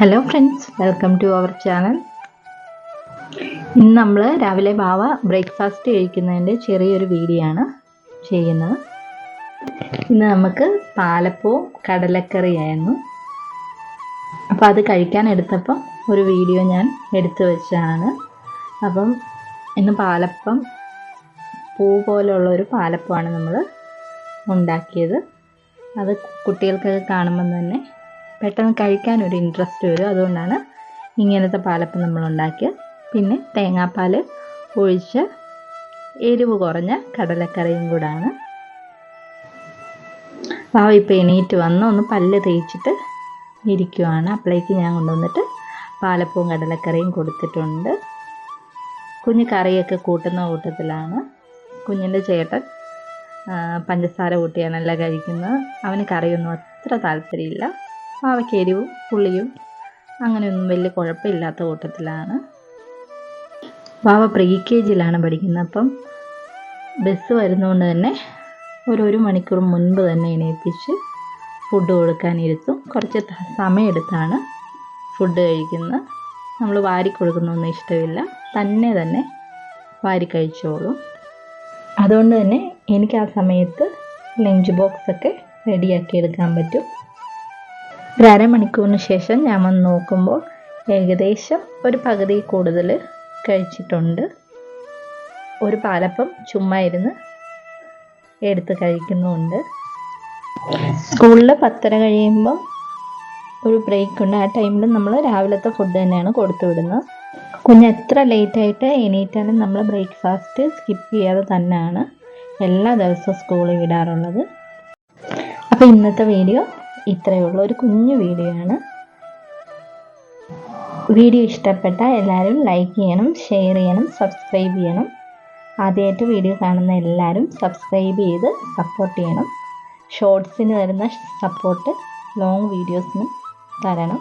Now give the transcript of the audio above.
Hello friends, welcome to our channel. ഇന്ന് നമ്മൾ രാവിലെ വാവ ബ്രേക്ക്ഫാസ്റ്റ് കഴിക്കുന്നതിൻ്റെ ചെറിയൊരു വീഡിയോ ആണ് ചെയ്യുന്നത്. ഇന്ന് നമുക്ക് പാലപ്പവും കടലക്കറിയായിരുന്നു. അപ്പോൾ അത് കഴിക്കാൻ എടുത്തപ്പം ഒരു വീഡിയോ ഞാൻ എടുത്തു വെച്ചതാണ്. അപ്പം ഇന്ന് പാലപ്പം പൂ പോലുള്ളൊരു പാലപ്പമാണ് നമ്മൾ ഉണ്ടാക്കിയത്. അത് കുട്ടികൾക്കൊക്കെ കാണുമ്പം തന്നെ പെട്ടെന്ന് കഴിക്കാനൊരു ഇൻട്രസ്റ്റ് വരും. അതുകൊണ്ടാണ് ഇങ്ങനത്തെ പാലപ്പം നമ്മൾ ഉണ്ടാക്കിയത്. പിന്നെ തേങ്ങാപ്പാൽ ഒഴിച്ച എരിവ് കുറഞ്ഞ കടലക്കറിയും കൂടാണ്. വാവ ഇപ്പോൾ എണീറ്റ് വന്ന് ഒന്ന് പല്ല് തേച്ചിട്ട് ഇരിക്കുവാണ്. അപ്പോഴേക്ക് ഞാൻ കൊണ്ടുവന്നിട്ട് പാലപ്പവും കടലക്കറിയും കൊടുത്തിട്ടുണ്ട്. കുഞ്ഞ് കറിയൊക്കെ കൂട്ടുന്ന കൂട്ടത്തിലാണ്. കുഞ്ഞിൻ്റെ ചേട്ടൻ പഞ്ചസാര കൂട്ടിയാണല്ല കഴിക്കുന്നത്. അവന് കറിയൊന്നും അത്ര താല്പര്യമില്ല. അവയ്ക്ക് എരിവും പുളിയും അങ്ങനെയൊന്നും വലിയ കുഴപ്പമില്ലാത്ത കൂട്ടത്തിലാണ്. വാവ പ്രീ KGയിലാണ് പഠിക്കുന്നത്. അപ്പം ബസ് വരുന്നതുകൊണ്ട് തന്നെ ഒരു മണിക്കൂർ മുൻപ് തന്നെ എണീപ്പിച്ച് ഫുഡ് കൊടുക്കാനിരുത്തും. കുറച്ച് സമയമെടുത്താണ് ഫുഡ് കഴിക്കുന്നത്. നമ്മൾ വാരി കൊടുക്കുന്നൊന്നും ഇഷ്ടമില്ല, തന്നെ വാരി കഴിച്ചോളും. അതുകൊണ്ട് തന്നെ എനിക്ക് ആ സമയത്ത് ലഞ്ച് ബോക്സൊക്കെ റെഡിയാക്കി എടുക്കാൻ പറ്റും. ഒരു അരമണിക്കൂറിന് ശേഷം ഞാൻ വന്ന് നോക്കുമ്പോൾ ഏകദേശം ഒരു പകുതി കൂടുതൽ കഴിച്ചിട്ടുണ്ട്. ഒരു പാലപ്പം ചുമ്മാ ഇരുന്ന് എടുത്ത് കഴിക്കുന്നുമുണ്ട്. സ്കൂളിൽ 10:30 കഴിയുമ്പോൾ ഒരു ബ്രേക്കുണ്ട്. ആ ടൈമിൽ നമ്മൾ രാവിലത്തെ ഫുഡ് തന്നെയാണ് കൊടുത്തു വിടുന്നത്. കുഞ്ഞ് എത്ര ലേറ്റായിട്ട് എണീറ്റാലും നമ്മൾ ബ്രേക്ക്ഫാസ്റ്റ് സ്കിപ്പ് ചെയ്യാതെ തന്നെയാണ് എല്ലാ ദിവസവും സ്കൂളിൽ വിടാറുള്ളത്. അപ്പോൾ ഇന്നത്തെ വീഡിയോ ഇത്രയേ ഉള്ളൂ, ഒരു കുഞ്ഞു വീഡിയോ ആണ്. വീഡിയോ ഇഷ്ടപ്പെട്ടാൽ എല്ലാവരും ലൈക്ക് ചെയ്യണം, ഷെയർ ചെയ്യണം, സബ്സ്ക്രൈബ് ചെയ്യണം. ആദ്യമായിട്ട് വീഡിയോ കാണുന്ന എല്ലാവരും സബ്സ്ക്രൈബ് ചെയ്ത് സപ്പോർട്ട് ചെയ്യണം. ഷോർട്സിന് തരുന്ന സപ്പോർട്ട് ലോങ് വീഡിയോസിനും തരണം.